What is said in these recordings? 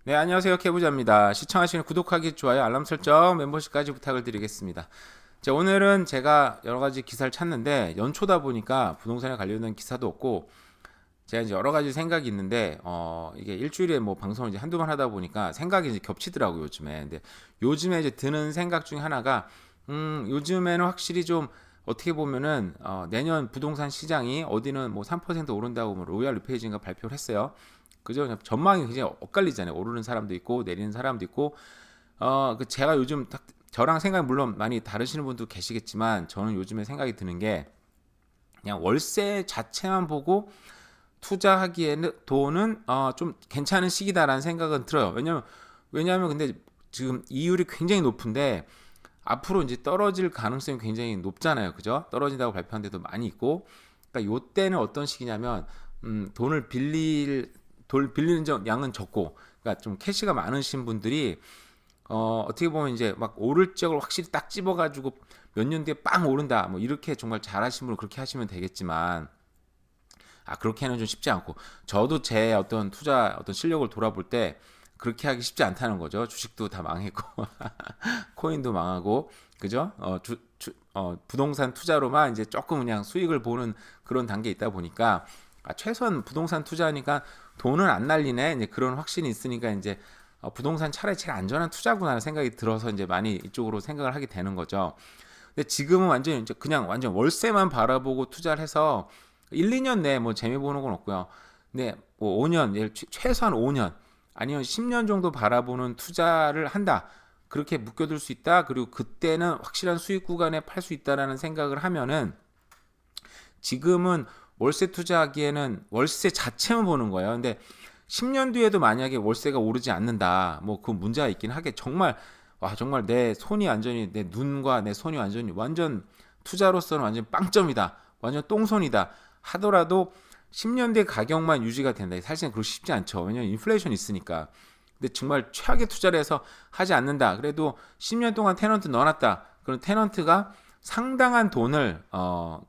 네, 안녕하세요. 케부자입니다. 시청하시는 구독하기, 좋아요, 알람 설정, 멤버십까지 부탁을 드리겠습니다. 자, 오늘은 제가 여러 가지 기사를 찾는데 연초다 보니까 부동산에 관련된 기사도 없고 제가 이제 여러 가지 생각이 있는데 이게 일주일에 뭐 방송을 이제 한두 번 하다 보니까 생각이 이제 겹치더라고요, 요즘에. 근데 요즘에 이제 드는 생각 중에 하나가 요즘에는 확실히 좀 어떻게 보면은 내년 부동산 시장이 어디는 뭐 3% 오른다고 뭐 로얄 리페이지인가 발표를 했어요. 그죠? 전망이 굉장히 엇갈리잖아요. 오르는 사람도 있고 내리는 사람도 있고 그 제가 요즘 딱 저랑 생각이 물론 많이 다르시는 분도 계시겠지만 저는 요즘에 생각이 드는 게 그냥 월세 자체만 보고 투자하기에는 돈은 좀 괜찮은 시기다라는 생각은 들어요. 왜냐하면 근데 지금 이율이 굉장히 높은데 앞으로 이제 떨어질 가능성이 굉장히 높잖아요. 그죠? 떨어진다고 발표한 데도 많이 있고. 그러니까 요 때는 어떤 시기냐면 돈을 빌리는 양은 적고 그러니까 좀 캐시가 많으신 분들이 어떻게 보면 이제 막 오를 적을 확실히 딱 집어 가지고 몇 년 뒤에 빵 오른다. 뭐 이렇게 정말 잘하신 분은 그렇게 하시면 되겠지만 그렇게는 좀 쉽지 않고 저도 제 어떤 투자 어떤 실력을 돌아볼 때 그렇게 하기 쉽지 않다는 거죠. 주식도 다 망했고 코인도 망하고 그죠? 부동산 투자로만 이제 조금 그냥 수익을 보는 그런 단계에 있다 보니까 최소한 부동산 투자하니까 돈은 안 날리네. 이제 그런 확신이 있으니까 이제 부동산 차라리 제일 안전한 투자구나 생각이 들어서 이제 많이 이쪽으로 생각을 하게 되는 거죠. 근데 지금은 완전 이제 그냥 완전 월세만 바라보고 투자를 해서 1, 2년 내에 뭐 재미 보는 건 없고요. 근데 뭐 5년, 최소한 5년 아니면 10년 정도 바라보는 투자를 한다. 그렇게 묶여둘 수 있다. 그리고 그때는 확실한 수익 구간에 팔 수 있다라는 생각을 하면은 지금은 월세 투자하기에는 월세 자체만 보는 거예요. 근데 10년 뒤에도 만약에 월세가 오르지 않는다. 뭐 그 문제가 있긴 하겠. 정말 내 손이 완전히 내 눈과 내 손이 완전 투자로서는 완전 빵점이다. 완전 똥손이다. 하더라도 10년 뒤 가격만 유지가 된다. 사실은 그렇게 쉽지 않죠. 왜냐면 인플레이션이 있으니까. 근데 정말 최악의 투자를 해서 하지 않는다. 그래도 10년 동안 테넌트 넣어놨다. 그럼 테넌트가 상당한 돈을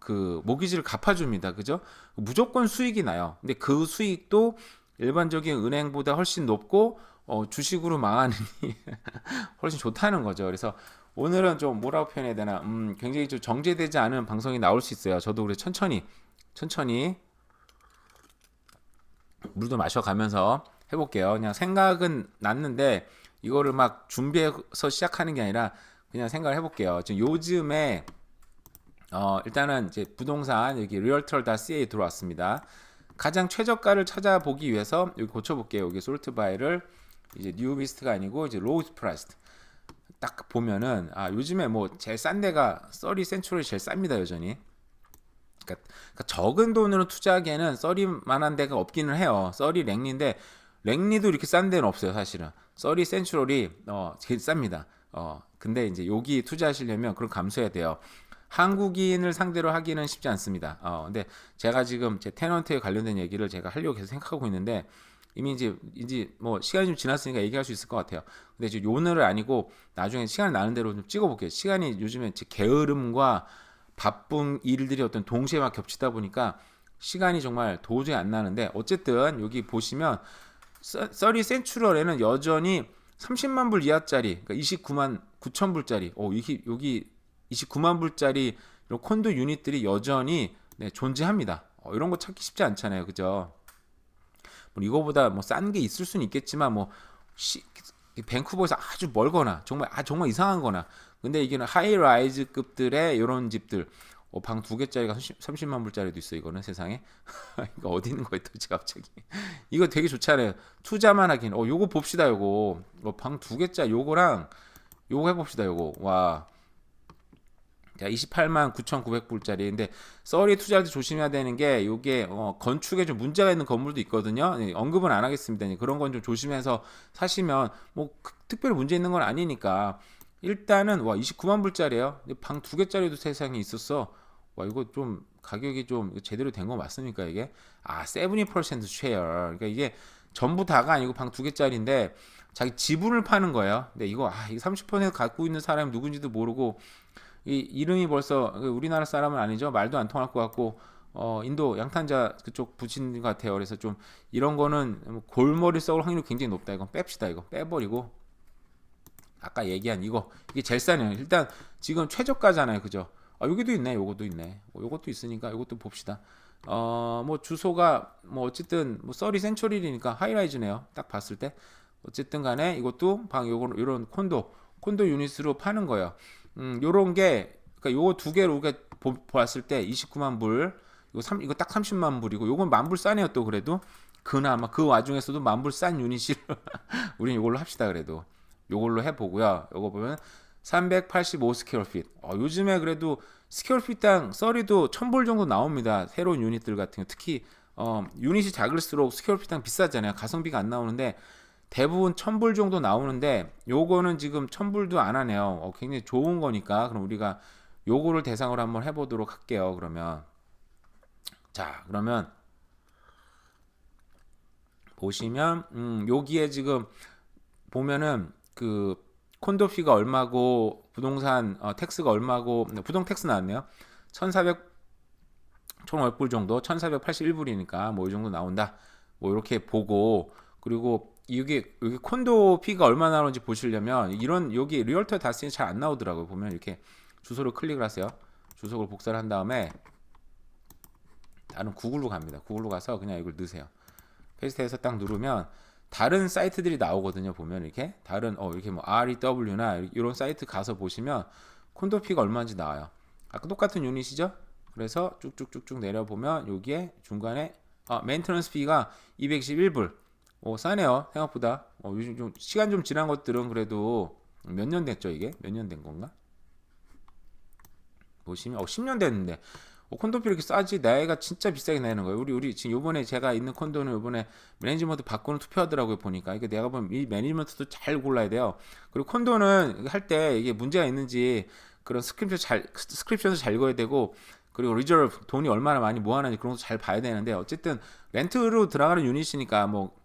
그 모기지를 갚아줍니다. 그죠? 무조건 수익이 나요. 근데 그 수익도 일반적인 은행보다 훨씬 높고 주식으로 망하느니 훨씬 좋다는 거죠. 그래서 오늘은 좀 뭐라고 표현해야 되나? 굉장히 좀 정제되지 않은 방송이 나올 수 있어요. 저도 그래 천천히 물도 마셔가면서 해볼게요. 그냥 생각은 났는데 이거를 막 준비해서 시작하는 게 아니라 그냥 생각을 해볼게요. 지금 요즘에 일단은 이제 부동산 여기 realtor.ca 들어왔습니다. 가장 최저가를 찾아보기 위해서 여기 고쳐볼게요. 여기 솔트 바이를 이제 뉴비스트가 아니고 이제 로우스 프라이스트 딱 보면은 요즘에 뭐 제일 싼 데가 30 센츄럴이 제일 쌉니다 여전히. 그러니까 적은 돈으로 투자하기에는 썰이만한 데가 없기는 해요. 썰이 랭리인데 랭리도 이렇게 싼 데는 없어요 사실은. 썰이 센츄럴이 제일 쌉니다. 근데 이제 여기 투자하시려면 그런 감수해야 돼요. 한국인을 상대로 하기는 쉽지 않습니다. 근데 제가 지금 제 테넌트에 관련된 얘기를 제가 하려고 계속 생각하고 있는데 이미 이제 뭐 시간이 좀 지났으니까 얘기할 수 있을 것 같아요. 근데 이제 오늘은 아니고 나중에 시간 나는 대로 좀 찍어볼게요. 시간이 요즘에 제 게으름과 바쁜 일들이 어떤 동시에 막 겹치다 보니까 시간이 정말 도저히 안 나는데 어쨌든 여기 보시면 30 센츄럴에는 여전히 30만 불 이하짜리 그러니까 29만 9천 불짜리 여기 29만 불짜리 이런 콘도 유닛들이 여전히 존재합니다. 이런 거 찾기 쉽지 않잖아요. 그죠? 뭐 이거보다 뭐 싼 게 있을 수는 있겠지만 뭐 밴쿠버에서 아주 멀거나 정말 이상한 거나 근데 이게는 하이라이즈급들의 이런 집들 방 두 개짜리가 30만 불짜리도 있어 이거는 세상에 이거 어디 있는 거예요 도대체 갑자기 이거 되게 좋잖아요 투자만 하긴 요거 봅시다 요거 방 두 개짜리 요거랑 요거 해봅시다 요거 와 28만 9,900불짜리인데 썰이 투자할 때 조심해야 되는 게 이게 건축에 좀 문제가 있는 건물도 있거든요. 언급은 안 하겠습니다. 그런 건 좀 조심해서 사시면 뭐 특별히 문제 있는 건 아니니까 일단은 와 29만 불짜리예요. 방 두 개짜리도 세상에 있었어. 와 이거 좀 가격이 좀 제대로 된 거 맞습니까 이게? 70% 쉐어. 그러니까 이게 전부 다가 아니고 방 두 개짜리인데 자기 지분을 파는 거예요. 근데 이거 30% 갖고 있는 사람이 누군지도 모르고 이 이름이 벌써 우리나라 사람은 아니죠. 말도 안 통할 것 같고 인도 양탄자 그쪽 붙인 것 같아요. 그래서 좀 이런 거는 골머리 썩을 확률이 굉장히 높다. 이건 뺍시다. 이거 빼버리고 아까 얘기한 이게 제일 싸네요. 일단 지금 최저가잖아요. 그죠? 여기도 있네. 요것도 있네. 요것도 있으니까 요것도 봅시다. 뭐 주소가 뭐 어쨌든 뭐 써리 센츄리니까 하이라이즈네요. 딱 봤을 때 어쨌든 간에 이것도 요런 콘도 유닛으로 파는 거예요. 요런 게 그러니까 요거 두 개로 우리가 봤을 때 29만 불 이거 딱 30만 불이고 요건 만불 싸네요. 또 그래도 그나마 그 와중에서도 만불 싼 유닛이 우린 이걸로 합시다. 그래도 요걸로 해보고요. 요거 보면 385 스퀘어핏. 요즘에 그래도 스퀘어핏당 썰이도 1000불 정도 나옵니다. 새로운 유닛들 같은 거. 특히 유닛이 작을수록 스퀘어핏당 비싸잖아요. 가성비가 안 나오는데 대부분 1000불 정도 나오는데 요거는 지금 1000불도 안 하네요. 굉장히 좋은 거니까 그럼 우리가 요거를 대상으로 한번 해보도록 할게요. 그러면 자 그러면 보시면 여기에 지금 보면은 그 콘도피가 얼마고 부동산 텍스가 얼마고 부동 텍스 나왔네요. 1400 총 얼굴 정도 1481불이니까 뭐 이 정도 나온다. 뭐 이렇게 보고 그리고 여기 콘도 피가 얼마 나오는지 보시려면 이런 여기 리얼터 다스는 잘 안 나오더라고요. 보면 이렇게 주소를 클릭을 하세요. 주소를 복사를 한 다음에 다른 구글로 갑니다. 구글로 가서 그냥 이걸 넣으세요. 페이스트해서 딱 누르면 다른 사이트들이 나오거든요. 보면 이렇게 다른 이렇게 뭐 REW나 이런 사이트 가서 보시면 콘도피가 얼마인지 나와요. 아까 똑같은 유닛이죠. 그래서 쭉쭉쭉쭉 내려보면 여기에 중간에 메인터넌스 피가 211불. 싸네요. 생각보다. 요즘 좀 시간 좀 지난 것들은 그래도 몇 년 됐죠, 이게? 몇 년 된 건가? 보시면 10년 됐는데 콘도피 이렇게 싸지 나이가 진짜 비싸게 내는 거예요. 우리 지금 요번에 제가 있는 콘도는 요번에 매니지먼트 바꾸는 투표하더라고요. 보니까 이게 내가 보면 이 매니지먼트도 잘 골라야 돼요. 그리고 콘도는 할 때 이게 문제가 있는지 그런 스크립션도 잘 읽어야 되고 그리고 리저브 돈이 얼마나 많이 모아놨는지 그런 것도 잘 봐야 되는데 어쨌든 렌트로 들어가는 유닛이니까 뭐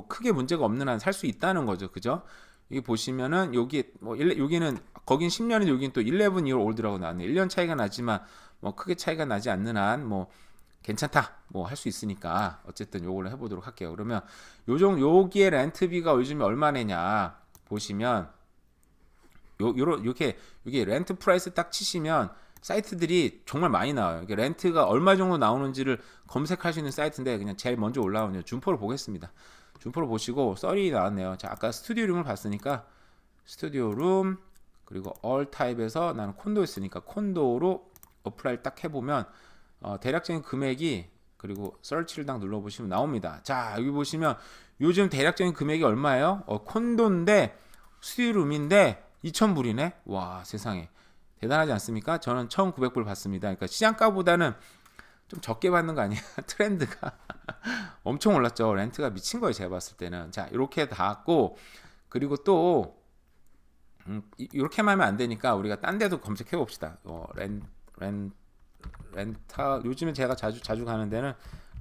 크게 문제가 없는 한 살 수 있다는 거죠. 그죠? 여기 보시면은 여기 여기는 거긴 10년인데 여기는 또 11 year old라고 나왔네. 1년 차이가 나지만 뭐 크게 차이가 나지 않는 한 뭐 괜찮다 뭐 할 수 있으니까 어쨌든 요걸로 해보도록 할게요. 그러면 여기에 렌트비가 요즘에 얼마 내냐 보시면 이렇게 여기 렌트 프라이스 딱 치시면 사이트들이 정말 많이 나와요. 이게 렌트가 얼마 정도 나오는지를 검색할 수 있는 사이트인데 그냥 제일 먼저 올라오는 준포를 보겠습니다. 준포를 보시고 썰이 나왔네요. 자 아까 스튜디오 룸을 봤으니까 스튜디오 룸 그리고 all 타입에서 나는 콘도 있으니까 콘도로 어플라이 딱 해보면 대략적인 금액이 그리고 서치를 딱 눌러보시면 나옵니다. 자 여기 보시면 요즘 대략적인 금액이 얼마예요? 콘도인데 스튜디오룸인데 2,000불이네. 와 세상에 대단하지 않습니까? 저는 1,900불 받습니다. 그러니까 시장가보다는 좀 적게 받는 거 아니야? 트렌드가 엄청 올랐죠. 렌트가 미친 거예요. 제가 봤을 때는. 자 이렇게 닿았고 그리고 또 이렇게만 하면 안 되니까 우리가 딴 데도 검색해 봅시다. 렌탈 요즘에 제가 자주 가는 데는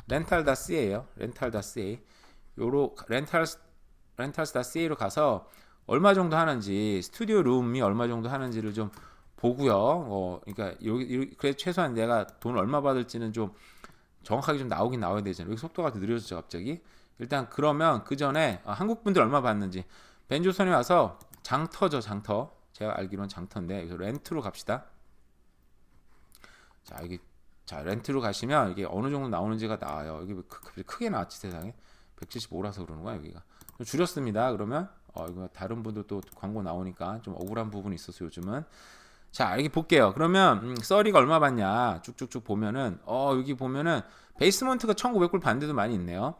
렌탈.ca예요. 렌탈.ca 요로 렌탈스.ca로 가서 얼마 정도 하는지 스튜디오 룸이 얼마 정도 하는지를 좀 보고요. 그러니까 그래 최소한 내가 돈 얼마 받을지는 좀 정확하게 좀 나와야 되잖아요. 여기 속도가 느려졌죠 갑자기. 일단 그러면 그 전에 한국 분들 얼마 받는지 벤조선에 와서 장터죠 장터. 제가 알기로는 장터인데 여기서 렌트로 갑시다. 자 여기 자 렌트로 가시면 이게 어느 정도 나오는지가 나와요. 여기 크게 나왔지 세상에 175라서 그러는 거야 여기가. 좀 줄였습니다. 그러면 이거 다른 분들 또 광고 나오니까 좀 억울한 부분이 있어서 요즘은. 자 여기 볼게요. 그러면 썰이가 얼마 받냐 쭉쭉쭉 보면은 여기 보면은 베이스먼트가 1,900불 받는 데도 많이 있네요.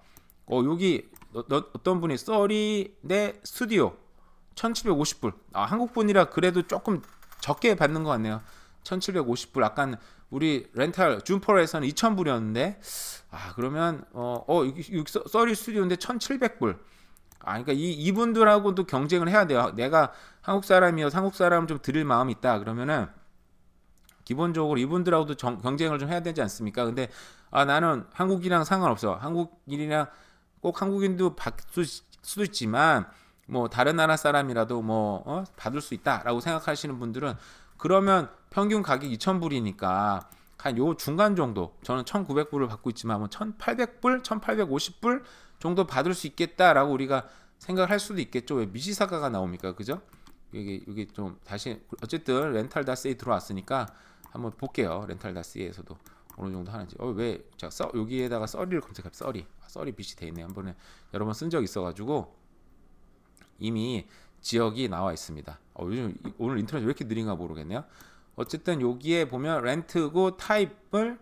여기 어떤 분이 썰이 내 스튜디오 1,750불. 한국 분이라 그래도 조금 적게 받는 것 같네요. 1,750불. 아까 우리 렌탈 준퍼에서는 2,000불이었는데 그러면 여기 썰이 스튜디오인데 1,700불. 그러니까 이분들하고도 경쟁을 해야 돼요. 내가 한국 사람이어서 한국 사람 좀 드릴 마음이 있다. 그러면은 기본적으로 이분들하고도 경쟁을 좀 해야 되지 않습니까? 근데 나는 한국이랑 상관없어. 한국인이랑 꼭 한국인도 받을 수도 있지만 뭐 다른 나라 사람이라도 뭐 받을 수 있다라고 생각하시는 분들은 그러면 평균 가격 2,000불이니까 한 요 중간 정도, 저는 1900불을 받고 있지만 뭐 1800불, 1850불 정도 받을 수 있겠다라고 우리가 생각을 할 수도 있겠죠. 왜 미시사가가 나옵니까? 그죠? 이게 좀 다시 어쨌든 렌탈 다스에 들어왔으니까 한번 볼게요. 렌탈 다스에서도 어느 정도 하는지. 왜 자, 여기에다가 썰이를 검색해. 썰이 빛이 돼 있네. 한번에 여러 번 쓴 적 있어가지고 이미 지역이 나와 있습니다. 요즘 오늘 인터넷 왜 이렇게 느린가 모르겠네요. 어쨌든 여기에 보면 렌트고 타입을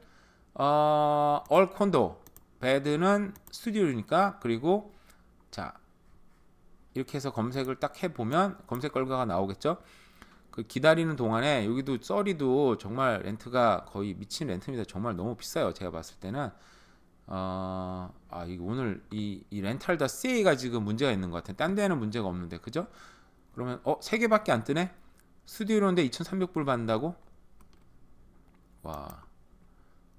all 콘도, 베드는 스튜디오니까. 그리고 자 이렇게 해서 검색을 딱 해보면 검색 결과가 나오겠죠. 그 기다리는 동안에 여기도 썰이도 정말 렌트가 거의 미친 렌트입니다. 정말 너무 비싸요. 제가 봤을 때는 이거 오늘 이 렌탈 다 CA가 지금 문제가 있는 것 같아요. 딴 데는 문제가 없는데, 그죠? 그러면 3개밖에 안 뜨네? 스튜디오인데 2,300불 받는다고? 와.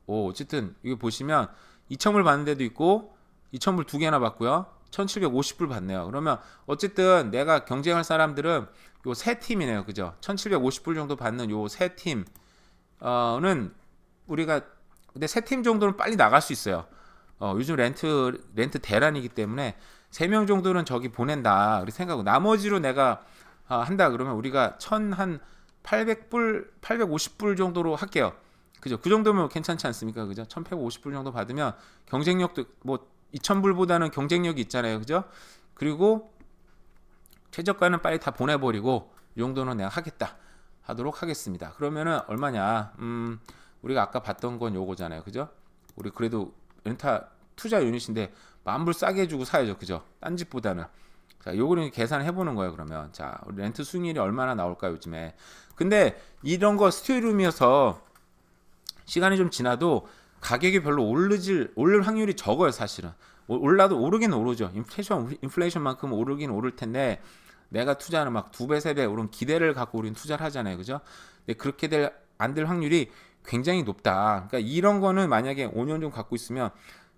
어쨌든 이거 보시면 2,000불 받는 데도 있고 2,000불 2개나 받고요. 1,750불 받네요. 그러면 어쨌든 내가 경쟁할 사람들은 요 세 팀이네요. 그죠? 1,750불 정도 받는 요 세 팀은 우리가 근데 세 팀 정도는 빨리 나갈 수 있어요. 요즘 렌트 대란이기 때문에 3명 정도는 저기 보낸다. 그렇게 생각하고 나머지로 내가 한다 그러면 우리가 1,800불, 850불 정도로 할게요. 그죠? 그 정도면 괜찮지 않습니까? 그죠? 1,150불 정도 받으면 경쟁력도 뭐 2,000불보다는 경쟁력이 있잖아요. 그죠? 그리고 최저가는 빨리 다 보내버리고 이 정도는 내가 하도록 하겠습니다. 그러면은 얼마냐? 우리가 아까 봤던 건 요거잖아요. 그죠? 우리 그래도 렌타 투자 유닛인데 만불 싸게 해주고 사야죠. 그죠? 딴 집보다는. 자, 요거는 계산을 해보는 거예요. 그러면 자, 우리 렌트 수익률이 얼마나 나올까 요즘에. 근데 이런 거 스튜디오룸이어서 시간이 좀 지나도 가격이 별로 오를 확률이 적어요. 사실은 올라도 오르긴 오르죠. 인플레이션만큼 오르긴 오를 텐데 내가 투자하는 막 2배, 3배 오른 기대를 갖고 우리는 투자를 하잖아요. 그죠? 근데 그렇게 안 될 확률이 굉장히 높다. 그러니까 이런 거는 만약에 5년 좀 갖고 있으면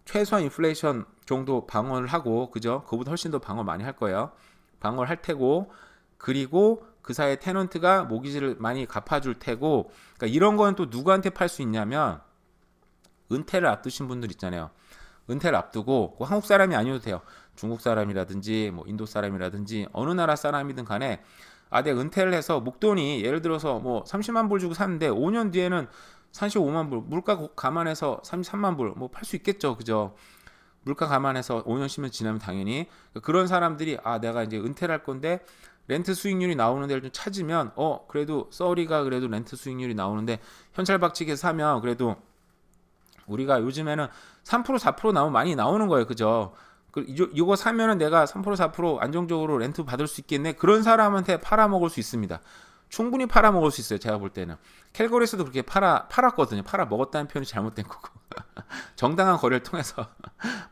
최소한 인플레이션 정도 방어를 하고, 그죠? 그보다 훨씬 더 방어 많이 할 거예요. 방어를 할 테고, 그리고 그 사이에 테넌트가 모기지를 많이 갚아줄 테고, 그러니까 이런 거는 또 누구한테 팔 수 있냐면 은퇴를 앞두신 분들 있잖아요. 은퇴를 앞두고 한국 사람이 아니어도 돼요. 중국 사람이라든지 뭐 인도 사람이라든지 어느 나라 사람이든 간에 내가 은퇴를 해서 목돈이 예를 들어서 뭐 30만 불 주고 샀는데 5년 뒤에는 35만 불, 물가 감안해서 33만 불 뭐 팔 수 있겠죠. 그죠? 물가 감안해서 5년 10년 지나면 당연히 그런 사람들이 내가 이제 은퇴를 할 건데 렌트 수익률이 나오는 데를 좀 찾으면 그래도 썰이가 그래도 렌트 수익률이 나오는데 현찰박치기에 사면 그래도 우리가 요즘에는 3% 4% 나오면 많이 나오는 거예요. 그죠? 이거 사면은 내가 3% 4% 안정적으로 렌트 받을 수 있겠네. 그런 사람한테 팔아먹을 수 있습니다. 충분히 팔아먹을 수 있어요. 제가 볼 때는. 캘거리에서도 그렇게 팔았거든요. 팔아먹었다는 표현이 잘못된 거고. 정당한 거래를 통해서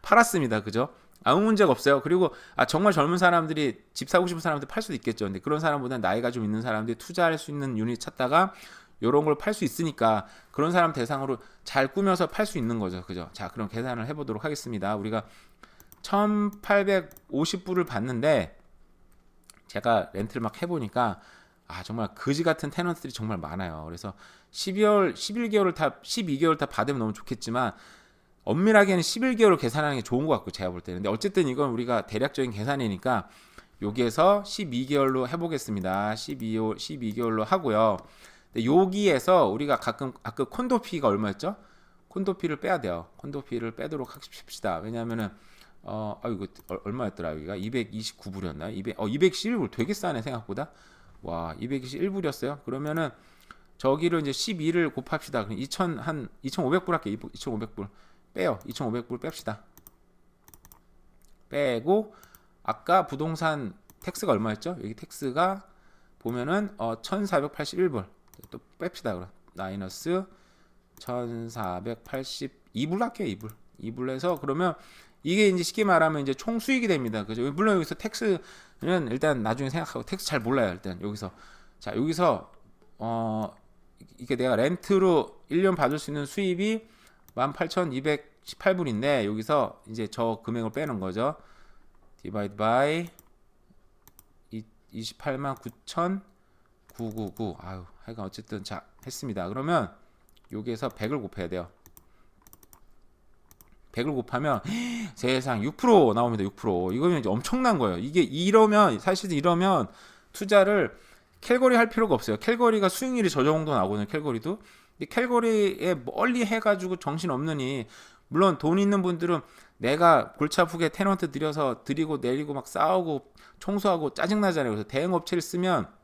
팔았습니다. 그죠? 아무 문제가 없어요. 그리고 정말 젊은 사람들이 집 사고 싶은 사람들 팔 수도 있겠죠. 근데 그런 사람보다는 나이가 좀 있는 사람들이 투자할 수 있는 유닛 찾다가 요런 걸 팔 수 있으니까 그런 사람 대상으로 잘 꾸며서 팔 수 있는 거죠. 그죠? 자, 그럼 계산을 해보도록 하겠습니다. 우리가 1,850불을 받는데 제가 렌트를 막 해보니까 정말 거지 같은 테넌트들이 정말 많아요. 그래서 11개월을 다 12개월 다 받으면 너무 좋겠지만 엄밀하게는 11개월을 계산하는 게 좋은 것 같고 제가 볼 때는. 근데 어쨌든 이건 우리가 대략적인 계산이니까 여기에서 12개월로 해보겠습니다. 12개월로 하고요. 여기에서 우리가 가끔 아까 콘도피가 얼마였죠? 콘도피를 빼야 돼요. 콘도피를 빼도록 합시다. 왜냐하면은 이거 얼마였더라 여기가 229불이었나? 211불 되게 싸네 생각보다. 와 221불이었어요. 그러면은 저기를 이제 12를 곱합시다. 그럼 2,500불 할게요. 2,500불 빼요. 2,500불 뺍시다. 빼고 아까 부동산 텍스가 얼마였죠? 여기 텍스가 보면은 1,481불 또 뺍시다. 그럼 마이너스 1,482불 할게요. 2불 해서 그러면 이게 이제 쉽게 말하면 이제 총 수익이 됩니다. 그죠? 물론 여기서 텍스는 일단 나중에 생각하고 텍스 잘 몰라요. 일단 여기서 이게 내가 렌트로 1년 받을 수 있는 수입이 18,218불인데 여기서 이제 저 금액을 빼는 거죠. 디바이드 바이 289,999. 하여간 어쨌든 자 했습니다. 그러면 여기에서 100을 곱해야 돼요. 100을 곱하면 세상 6% 나옵니다. 6%. 이거면 이제 엄청난 거예요. 이게 이러면 사실 이러면 투자를 캘거리 할 필요가 없어요. 캘거리가 수익률이 저 정도 나오거든요. 캘거리도. 근데 캘거리에 멀리 해가지고 정신 없느니 물론 돈 있는 분들은 내가 골치 아프게 테넌트 들여서 드리고 내리고 막 싸우고 청소하고 짜증나잖아요. 그래서 대행 업체를 쓰면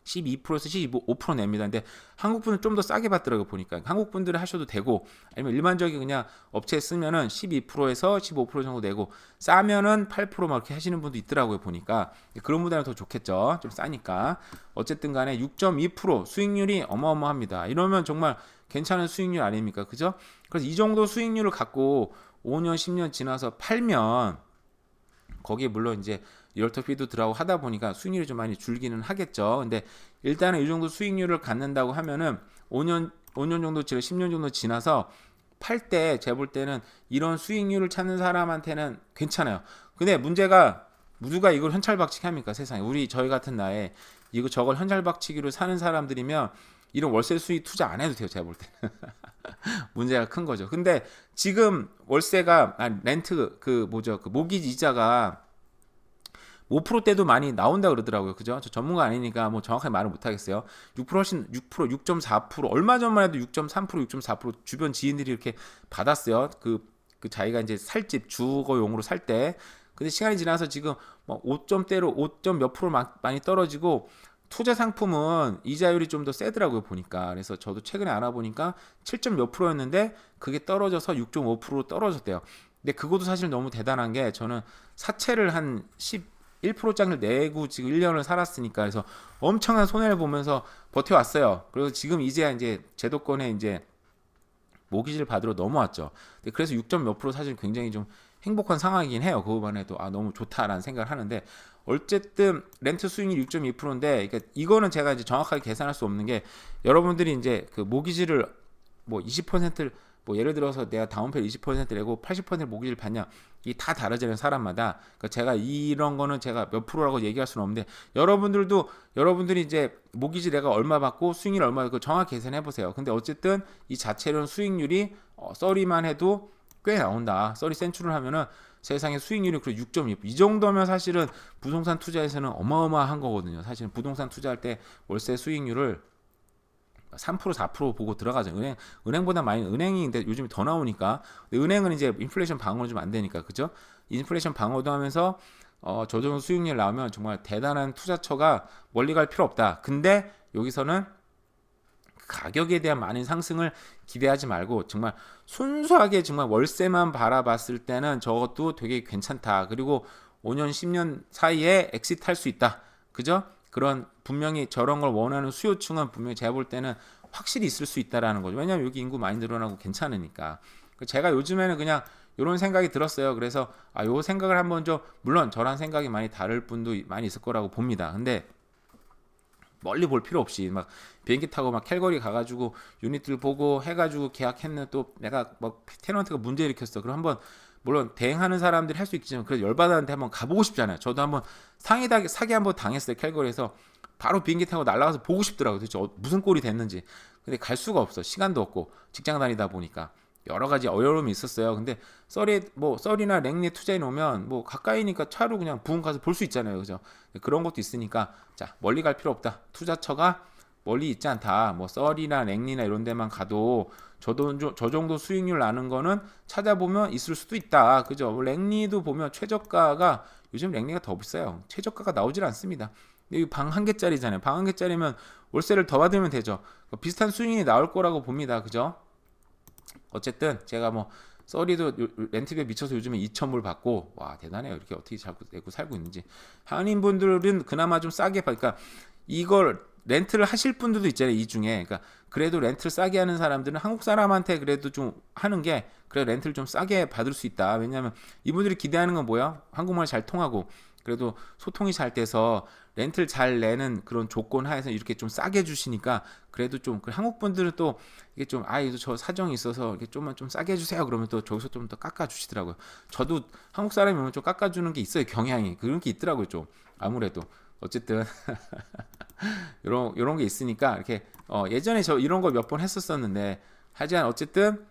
12%에서 15% 냅니다. 근데 한국 분은 좀 더 싸게 받더라고요. 보니까 한국 분들은 하셔도 되고 아니면 일반적인 그냥 업체에 쓰면은 12%에서 15% 정도 내고 싸면은 8%막 이렇게 하시는 분도 있더라고요. 보니까 그런 분들은 더 좋겠죠. 좀 싸니까 어쨌든 간에 6.2% 수익률이 어마어마합니다. 이러면 정말 괜찮은 수익률 아닙니까? 그죠? 그래서 이 정도 수익률을 갖고 5년 10년 지나서 팔면 거기에 물론 이제 리얼터 피도 들어가고 하다 보니까 수익률이 좀 많이 줄기는 하겠죠. 근데 일단은 이 정도 수익률을 갖는다고 하면은 5년 정도 지나 10년 정도 지나서 팔 때 제가 볼 때는 이런 수익률을 찾는 사람한테는 괜찮아요. 근데 문제가 누가 이걸 현찰박치기 합니까? 세상에. 저희 같은 나이에 이거 저걸 현찰박치기로 사는 사람들이면 이런 월세 수익 투자 안 해도 돼요. 제가 볼 때는. 문제가 큰 거죠. 근데 지금 월세가 렌트 그 모기지 이자가 5%대도 많이 나온다 그러더라고요. 그죠? 저 전문가 아니니까 뭐 정확하게 말을 못 하겠어요. 6% 훨씬 6%, 6.4% 얼마 전만 해도 6.3%, 6.4% 주변 지인들이 이렇게 받았어요. 그 자기가 이제 살 집 주거용으로 살 때. 근데 시간이 지나서 지금 뭐 5점대로 5점 몇 프로 많이 떨어지고 투자 상품은 이자율이 좀 더 세더라고요. 보니까. 그래서 저도 최근에 알아보니까 7점 몇 프로였는데 그게 떨어져서 6.5% 떨어졌대요. 근데 그것도 사실 너무 대단한 게 저는 사채를 한 11%짱을 내고 지금 1년을 살았으니까 그래서 엄청난 손해를 보면서 버텨왔어요. 그리고 지금 이제 제도권에 이제 모기지를 받으러 넘어왔죠. 그래서 6점 몇 프로 사실 굉장히 좀 행복한 상황이긴 해요. 그거만 해도 너무 좋다라는 생각을 하는데 어쨌든 렌트 수익률 6.2%인데 그러니까 이거는 제가 이제 정확하게 계산할 수 없는 게 여러분들이 이제 그 모기지를 뭐 20%를 뭐 예를 들어서 내가 다운페이 20% 내고 80% 모기지를 받냐 이 다 다르잖아요. 사람마다. 그러니까 제가 이런 거는 제가 몇 프로라고 얘기할 수는 없는데 여러분들이 이제 모기지 내가 얼마 받고 수익률 얼마 받고 정확히 계산해 보세요. 근데 어쨌든 이 자체로는 수익률이 썰이만 해도 꽤 나온다. 썰이 센출을 하면은 세상에 수익률이 그래 6.2. 이 정도면 사실은 부동산 투자에서는 어마어마한 거거든요. 사실은 부동산 투자할 때 월세 수익률을 3% 4% 보고 들어가죠. 은행보다 많이 은행이 근데 요즘에 더 나오니까. 근데 은행은 이제 인플레이션 방어는 좀 안 되니까 그죠? 인플레이션 방어도 하면서 저 정도 수익률 나오면 정말 대단한 투자처가 멀리 갈 필요 없다. 근데 여기서는 가격에 대한 많은 상승을 기대하지 말고 정말 순수하게 정말 월세만 바라봤을 때는 저것도 되게 괜찮다. 그리고 5년 10년 사이에 엑시트 할 수 있다. 그죠? 그런 분명히 저런 걸 원하는 수요층은 분명히 제가 볼 때는 확실히 있을 수 있다라는 거죠. 왜냐면 여기 인구 많이 늘어나고 괜찮으니까. 제가 요즘에는 그냥 이런 생각이 들었어요. 그래서 요 생각을 한번 좀 물론 저랑 생각이 많이 다를 분도 많이 있을 거라고 봅니다. 근데 멀리 볼 필요 없이 막 비행기 타고 막 캘거리 가가지고 유닛들 보고 해가지고 계약했는데 또 내가 막 테넌트가 문제 일으켰어. 그럼 한번 물론 대행하는 사람들이 할 수 있겠지만 그래도 열받았는데 한번 가보고 싶잖아요. 저도 한번 사기 한번 당했어요. 캘거리에서 바로 비행기 타고 날아가서 보고 싶더라고요. 도대체 무슨 꼴이 됐는지. 근데 갈 수가 없어. 시간도 없고 직장 다니다 보니까 여러 가지 어려움이 있었어요. 근데 썰이나 랭리 투자해 놓으면 뭐 가까이니까 차로 그냥 부흥 가서 볼 수 있잖아요. 그죠? 그런 것도 있으니까 자, 멀리 갈 필요 없다. 투자처가 멀리 있지 않다. 뭐 썰이나 랭리나 이런 데만 가도 저 정도 수익률 나는 거는 찾아보면 있을 수도 있다. 그죠? 랭리도 보면 최저가가 요즘 랭리가 더 비싸요. 최저가가 나오질 않습니다. 방 한 개짜리잖아요. 방 한 개짜리면 월세를 더 받으면 되죠. 비슷한 수익이 나올 거라고 봅니다. 그죠? 어쨌든 제가 뭐 썰이도 렌트비에 미쳐서 요즘에 2,000불 받고 와 대단해요. 이렇게 어떻게 자꾸 내고 살고 있는지. 한인분들은 그나마 좀 싸게 그러니까 이걸 렌트를 하실 분들도 있잖아요. 이 중에 그러니까 그래도 렌트를 싸게 하는 사람들은 한국 사람한테 그래도 좀 하는 게 그래 렌트를 좀 싸게 받을 수 있다. 왜냐하면 이분들이 기대하는 건 뭐야? 한국말 잘 통하고 그래도 소통이 잘 돼서 렌트를 잘 내는 그런 조건 하에서 이렇게 좀 싸게 주시니까 그래도 좀 한국 분들은 또 이게 좀 이거 저 사정이 있어서 이렇게 좀만 좀 싸게 해주세요 그러면 또 저기서 좀 더 깎아 주시더라고요. 저도 한국 사람이면 좀 깎아 주는 게 있어요. 경향이 그런 게 있더라고요. 좀 아무래도 어쨌든 요런 게 있으니까 이렇게 예전에 저 이런 거 몇 번 했었었는데 하지만 어쨌든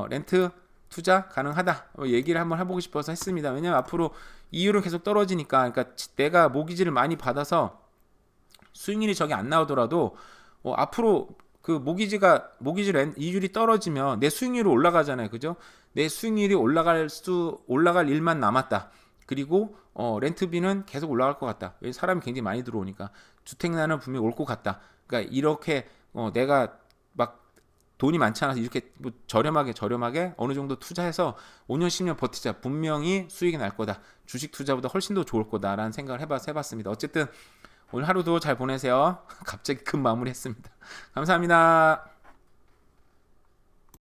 렌트 투자 가능하다 얘기를 한번 해보고 싶어서 했습니다. 왜냐면 앞으로 이율은 계속 떨어지니까, 그러니까 내가 모기지를 많이 받아서 수익률이 저기 안 나오더라도 앞으로 그 모기지 이율이 떨어지면 내 수익률이 올라가잖아요. 그죠? 내 수익률이 올라갈 일만 남았다. 그리고 렌트비는 계속 올라갈 것 같다. 왜 사람이 굉장히 많이 들어오니까 주택난은 분명히 올 것 같다. 그러니까 이렇게 내가 막 돈이 많지 않아서 이렇게 뭐 저렴하게 어느 정도 투자해서 5년 10년 버티자. 분명히 수익이 날 거다. 주식 투자보다 훨씬 더 좋을 거다라는 생각을 해봤습니다. 어쨌든 오늘 하루도 잘 보내세요. 갑자기 급 마무리했습니다. 감사합니다.